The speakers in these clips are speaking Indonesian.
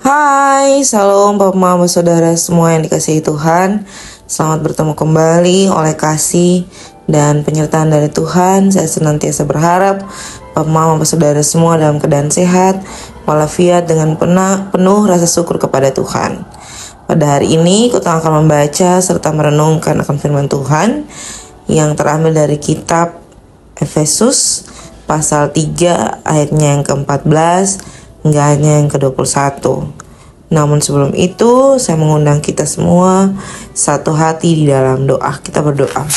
Hai, salam Bapak Mama Saudara semua yang dikasihi Tuhan. Selamat bertemu kembali oleh kasih dan penyertaan dari Tuhan. Saya senantiasa berharap Bapak Mama Saudara semua dalam keadaan sehat, walafiat dengan penuh rasa syukur kepada Tuhan. Pada hari ini kita akan membaca serta merenungkan akan firman Tuhan yang terambil dari kitab Efesus pasal 3 ayatnya yang ke-14 hingga ayatnya yang ke-21. Namun sebelum itu, saya mengundang kita semua satu hati di dalam doa. Kita berdoa.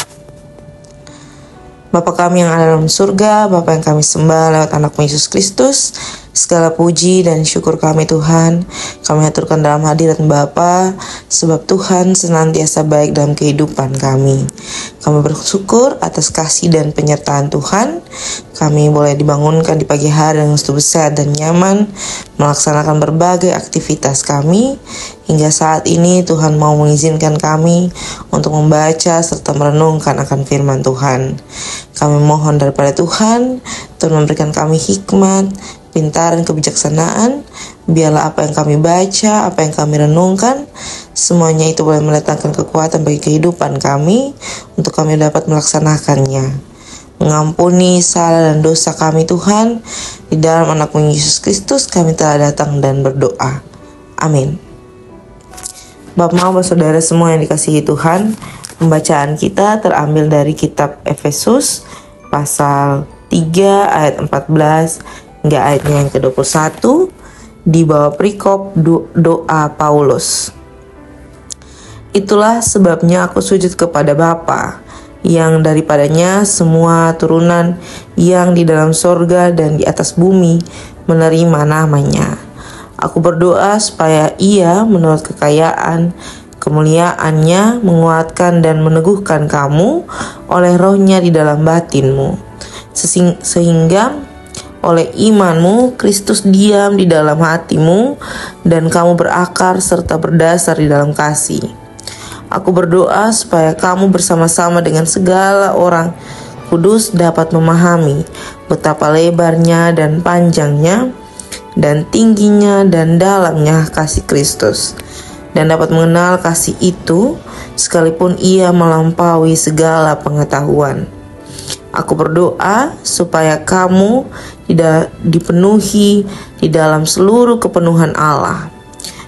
Bapa kami yang ada dalam surga, Bapa yang kami sembah lewat anak-Mu Yesus Kristus, segala puji dan syukur kami Tuhan, kami aturkan dalam hadirat Bapa, sebab Tuhan senantiasa baik dalam kehidupan kami. Kami bersyukur atas kasih dan penyertaan Tuhan. Kami boleh dibangunkan di pagi hari dengan tubuh sehat dan nyaman, melaksanakan berbagai aktivitas kami. Hingga saat ini Tuhan mau mengizinkan kami untuk membaca serta merenungkan akan firman Tuhan. Kami mohon daripada Tuhan memberikan kami hikmat, pintaran, kebijaksanaan. Biarlah apa yang kami baca, apa yang kami renungkan, semuanya itu boleh mendatangkan kekuatan bagi kehidupan kami untuk kami dapat melaksanakannya. Mengampuni salah dan dosa kami Tuhan. Di dalam anak-Mu Yesus Kristus kami telah datang dan berdoa. Amin. Bapak saudara semua yang dikasihi Tuhan, pembacaan kita terambil dari kitab Efesus pasal 3 ayat 14 hingga ayatnya yang ke-21 di bawah perikop doa Paulus. Itulah sebabnya aku sujud kepada Bapa, yang daripadanya semua turunan yang di dalam sorga dan di atas bumi menerima namanya. Aku berdoa supaya Ia menurut kekayaan kemuliaannya menguatkan dan meneguhkan kamu oleh rohnya di dalam batinmu, sehingga oleh imanmu Kristus diam di dalam hatimu dan kamu berakar serta berdasar di dalam kasih. Aku berdoa supaya kamu bersama-sama dengan segala orang kudus dapat memahami betapa lebarnya dan panjangnya dan tingginya dan dalamnya kasih Kristus, dan dapat mengenal kasih itu sekalipun ia melampaui segala pengetahuan. Aku berdoa supaya kamu dipenuhi di dalam seluruh kepenuhan Allah.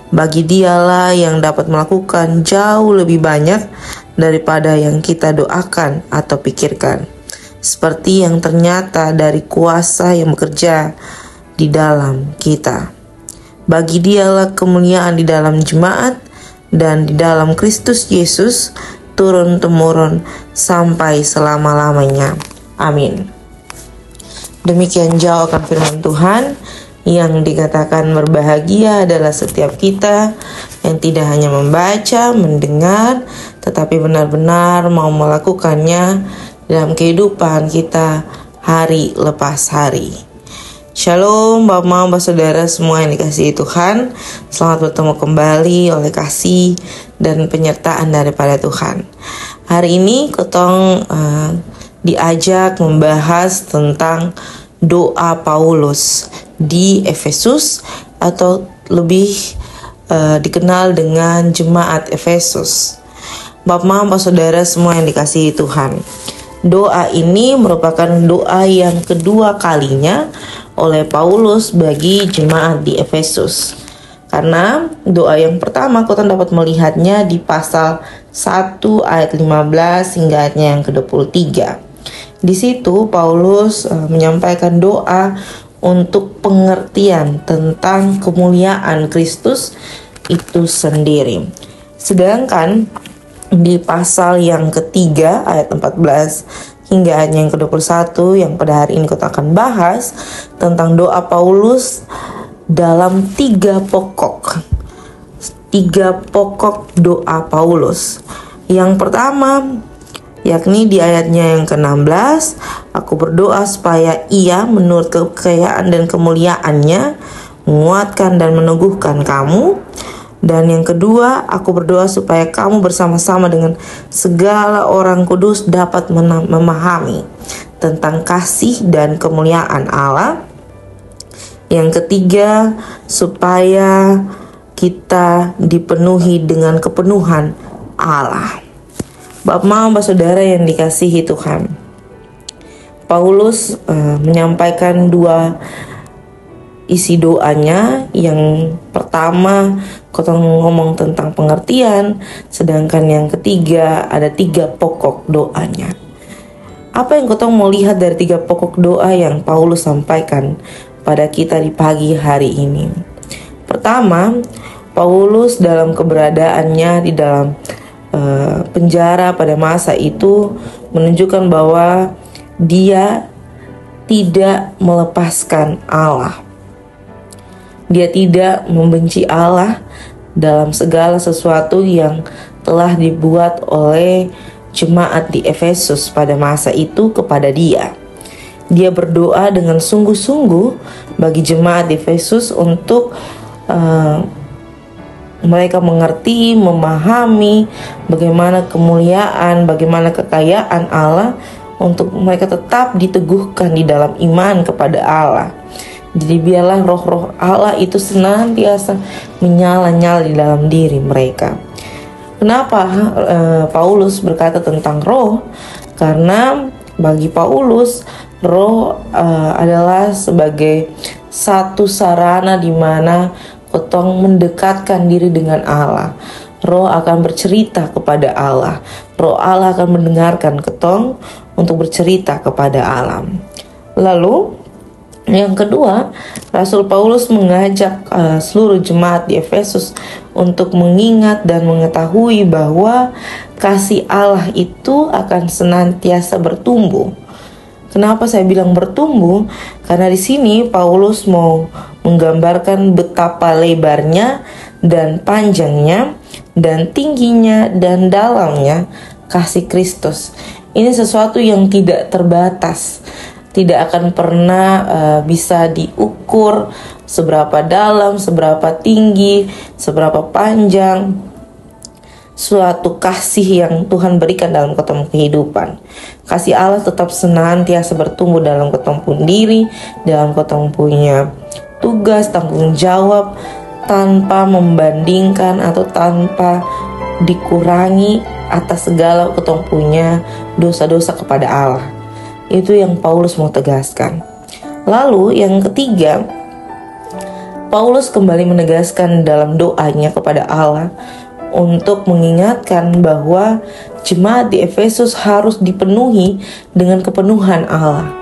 Bagi Dialah yang dapat melakukan jauh lebih banyak daripada yang kita doakan atau pikirkan, seperti yang ternyata dari kuasa yang bekerja di dalam kita. Bagi Dialah kemuliaan di dalam jemaat dan di dalam Kristus Yesus turun-temurun sampai selama-lamanya. Amin. Demikian jauh akan firman Tuhan yang dikatakan berbahagia adalah setiap kita yang tidak hanya membaca, mendengar, tetapi benar-benar mau melakukannya dalam kehidupan kita hari lepas hari. Shalom Bapak Saudara semua yang dikasihi Tuhan. Selamat bertemu kembali oleh kasih dan penyertaan daripada Tuhan. Hari ini Kotong diajak membahas tentang doa Paulus di Efesus, atau lebih dikenal dengan jemaat Efesus. Bapak Saudara semua yang dikasihi Tuhan, doa ini merupakan doa yang kedua kalinya oleh Paulus bagi jemaat di Efesus. Karena doa yang pertama kita dapat melihatnya di pasal 1 ayat 15 hingga ayatnya yang ke-23. Di situ Paulus menyampaikan doa untuk pengertian tentang kemuliaan Kristus itu sendiri. Sedangkan di pasal yang ketiga ayat 14 hingga ayat yang ke-21 yang pada hari ini kita akan bahas tentang doa Paulus dalam tiga pokok doa Paulus. Yang pertama yakni di ayatnya yang ke-16, aku berdoa supaya Ia menurut kekayaan dan kemuliaannya menguatkan dan meneguhkan kamu. Dan yang kedua, aku berdoa supaya kamu bersama-sama dengan segala orang kudus dapat memahami tentang kasih dan kemuliaan Allah. Yang ketiga, supaya kita dipenuhi dengan kepenuhan Allah. Bapak Mama, Saudara yang dikasihi Tuhan, Paulus menyampaikan dua isi doanya. Yang pertama kotong ngomong tentang pengertian, sedangkan yang ketiga ada 3 pokok doanya. Apa yang kotong mau lihat dari 3 pokok doa yang Paulus sampaikan pada kita di pagi hari ini? Pertama, Paulus dalam keberadaannya di dalam penjara pada masa itu menunjukkan bahwa dia tidak melepaskan Allah. Dia tidak membenci Allah dalam segala sesuatu yang telah dibuat oleh jemaat di Efesus pada masa itu kepada dia. Dia berdoa dengan sungguh-sungguh bagi jemaat di Efesus untuk mereka mengerti, memahami bagaimana kemuliaan, bagaimana kekayaan Allah, untuk mereka tetap diteguhkan di dalam iman kepada Allah. Jadi biarlah roh-roh Allah itu senantiasa menyala-nyala di dalam diri mereka. Kenapa Paulus berkata tentang roh? Karena bagi Paulus, roh adalah sebagai satu sarana di mana kotong mendekatkan diri dengan Allah. Roh akan bercerita kepada Allah. Roh Allah akan mendengarkan ketong untuk bercerita kepada alam. Lalu yang kedua, Rasul Paulus mengajak seluruh jemaat di Efesus untuk mengingat dan mengetahui bahwa kasih Allah itu akan senantiasa bertumbuh. Kenapa saya bilang bertumbuh? Karena di sini Paulus mau menggambarkan betapa lebarnya dan panjangnya dan tingginya dan dalamnya kasih Kristus. Ini sesuatu yang tidak terbatas. Tidak akan pernah bisa diukur seberapa dalam, seberapa tinggi, seberapa panjang suatu kasih yang Tuhan berikan dalam ketemu kehidupan. Kasih Allah tetap senantiasa bertumbuh dalam ketemu diri, dalam ketemu punya tugas, tanggung jawab, tanpa membandingkan atau tanpa dikurangi atas segala ketemu punya dosa-dosa kepada Allah. Itu yang Paulus mau tegaskan. Lalu yang ketiga, Paulus kembali menegaskan dalam doanya kepada Allah untuk mengingatkan bahwa jemaat di Efesus harus dipenuhi dengan kepenuhan Allah.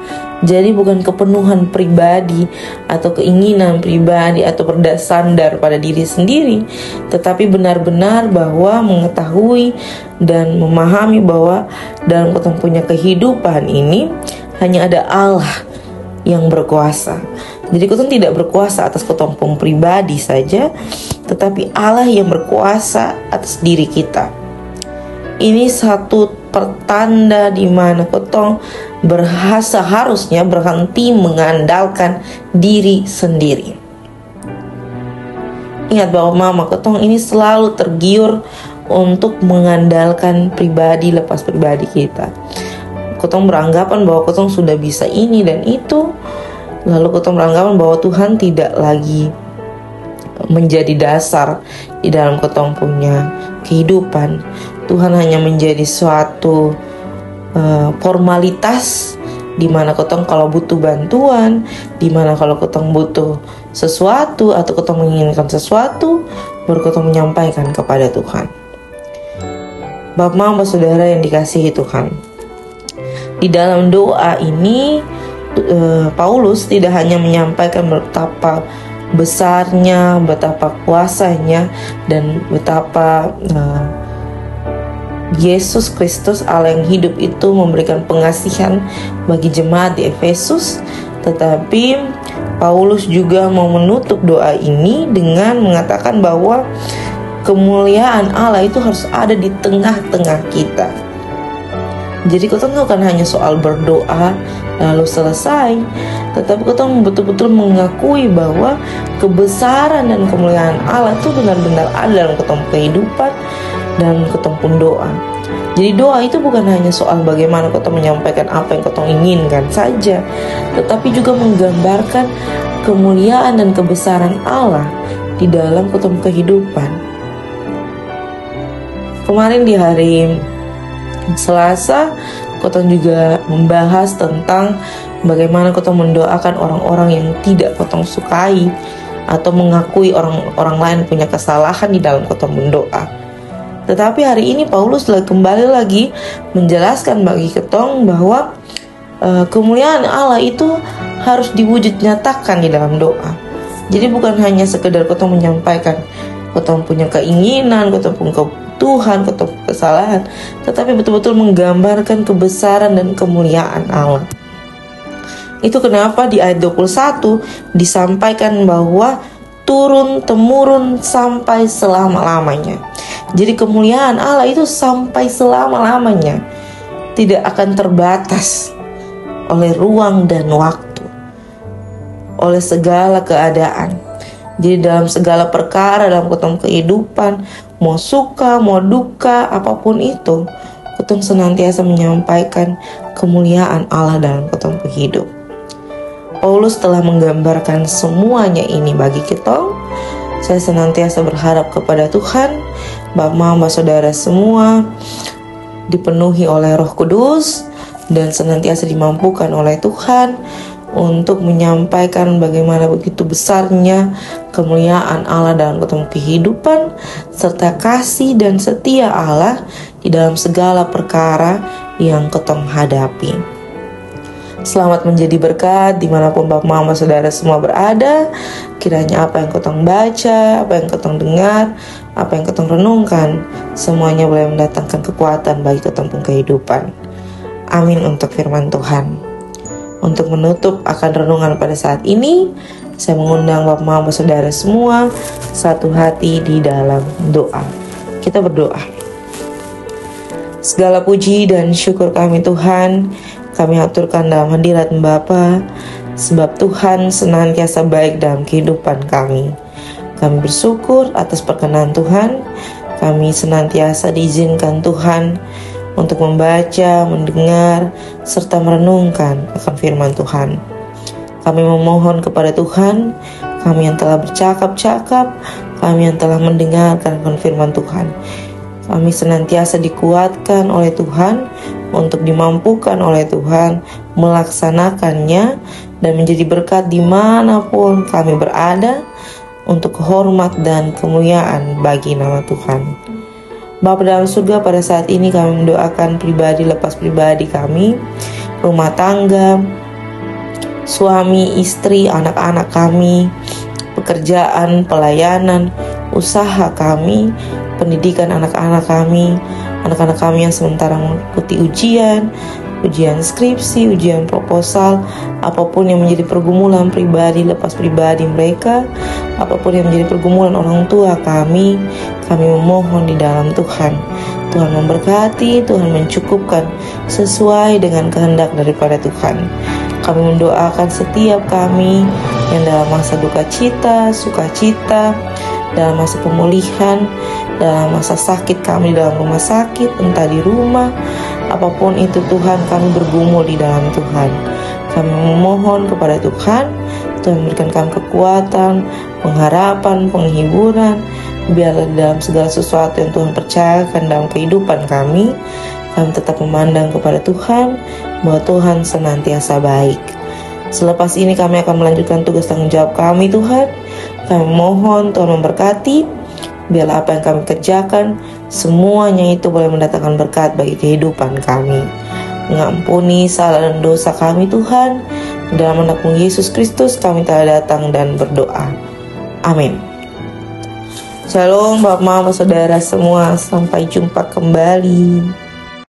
Jadi bukan kepenuhan pribadi atau keinginan pribadi atau bersandar pada diri sendiri, tetapi benar-benar bahwa mengetahui dan memahami bahwa dalam ketemu punya kehidupan ini hanya ada Allah yang berkuasa. Jadi ketemu tidak berkuasa atas ketemu pribadi saja, tetapi Allah yang berkuasa atas diri kita. Ini satu pertanda di mana ketong harusnya berhenti mengandalkan diri sendiri. Ingat bahwa Mama ketong ini selalu tergiur untuk mengandalkan pribadi lepas pribadi kita. Ketong beranggapan bahwa ketong sudah bisa ini dan itu, lalu ketong beranggapan bahwa Tuhan tidak lagi menjadi dasar di dalam ketong punya kehidupan. Tuhan hanya menjadi suatu formalitas di mana ketong kalau butuh bantuan, di mana kalau ketong butuh sesuatu atau ketong menginginkan sesuatu, baru ketong menyampaikan kepada Tuhan. Bapak, Mama, Saudara yang dikasihi Tuhan, di dalam doa ini Paulus tidak hanya menyampaikan betapa besarnya, betapa kuasanya, dan betapa Yesus Kristus Allah yang hidup itu memberikan pengasihan bagi jemaat di Efesus, tetapi Paulus juga mau menutup doa ini dengan mengatakan bahwa kemuliaan Allah itu harus ada di tengah-tengah kita. Jadi kita bukan hanya soal berdoa lalu selesai, tetapi kita betul-betul mengakui bahwa kebesaran dan kemuliaan Allah itu benar-benar ada dalam ketemu kehidupan dan ketemu doa. Jadi doa itu bukan hanya soal bagaimana kita menyampaikan apa yang kita inginkan saja, tetapi juga menggambarkan kemuliaan dan kebesaran Allah di dalam ketemu kehidupan. Kemarin di hari Selasa, Kotong juga membahas tentang bagaimana Kotong mendoakan orang-orang yang tidak Kotong sukai atau mengakui orang lain punya kesalahan di dalam Kotong berdoa. Tetapi hari ini Paulus kembali lagi menjelaskan bagi Kotong bahwa kemuliaan Allah itu harus diwujud nyatakan di dalam doa. Jadi bukan hanya sekedar Kotong menyampaikan Kotong punya keinginan, Kotong punya Tuhan, Kotong punya kesalahan, tetapi betul-betul menggambarkan kebesaran dan kemuliaan Allah. Itu kenapa di ayat 21 disampaikan bahwa turun-temurun sampai selama-lamanya. Jadi kemuliaan Allah itu sampai selama-lamanya, tidak akan terbatas oleh ruang dan waktu, oleh segala keadaan. Jadi dalam segala perkara dalam Kotong kehidupan, mau suka, mau duka, apapun itu, Kotong senantiasa menyampaikan kemuliaan Allah dalam Kotong hidup. Paulus telah menggambarkan semuanya ini bagi Kotong. Saya senantiasa berharap kepada Tuhan, Bapak, Saudara semua dipenuhi oleh Roh Kudus dan senantiasa dimampukan oleh Tuhan untuk menyampaikan bagaimana begitu besarnya kemuliaan Allah dalam Kotong kehidupan, serta kasih dan setia Allah di dalam segala perkara yang Kotong hadapi. Selamat menjadi berkat dimanapun Bapak, Mama, Saudara semua berada. Kiranya apa yang Kotong baca, apa yang Kotong dengar, apa yang Kotong renungkan, semuanya boleh mendatangkan kekuatan bagi Kotong kehidupan. Amin untuk firman Tuhan. Untuk menutup akan renungan pada saat ini, saya mengundang Bapak, Mama, Saudara semua satu hati di dalam doa. Kita berdoa. Segala puji dan syukur kami Tuhan, kami aturkan dalam hadirat Bapa, sebab Tuhan senantiasa baik dalam kehidupan kami. Kami bersyukur atas perkenan Tuhan. Kami senantiasa diizinkan Tuhan untuk membaca, mendengar, serta merenungkan akan firman Tuhan. Kami memohon kepada Tuhan, kami yang telah bercakap-cakap, kami yang telah mendengarkan akan firman Tuhan. Kami senantiasa dikuatkan oleh Tuhan untuk dimampukan oleh Tuhan melaksanakannya dan menjadi berkat dimanapun kami berada untuk kehormat dan kemuliaan bagi nama Tuhan. Bapa dalam surga, pada saat ini kami mendoakan pribadi lepas pribadi kami, rumah tangga, suami, istri, anak-anak kami, pekerjaan, pelayanan, usaha kami, pendidikan anak-anak kami yang sementara mengikuti ujian skripsi, ujian proposal, apapun yang menjadi pergumulan pribadi lepas pribadi mereka, apapun yang menjadi pergumulan orang tua kami memohon di dalam Tuhan. Tuhan memberkati, Tuhan mencukupkan sesuai dengan kehendak daripada Tuhan. Kami mendoakan setiap kami yang dalam masa duka cita, sukacita, dalam masa pemulihan, dalam masa sakit kami dalam rumah sakit, entah di rumah, apapun itu Tuhan, kami bergumul di dalam Tuhan. Kami memohon kepada Tuhan, Tuhan memberikan kami kekuatan, pengharapan, penghiburan, biarlah dalam segala sesuatu yang Tuhan percayakan dalam kehidupan kami tetap memandang kepada Tuhan, bahwa Tuhan senantiasa baik. Selepas ini kami akan melanjutkan tugas tanggung jawab kami Tuhan. Kami mohon Tuhan memberkati, biarlah apa yang kami kerjakan, semuanya itu boleh mendatangkan berkat bagi kehidupan kami. Mengampuni salah dan dosa kami Tuhan. Dalam nama Yesus Kristus kami telah datang dan berdoa. Amin. Shalom Bapak, Mama, Saudara semua. Sampai jumpa kembali.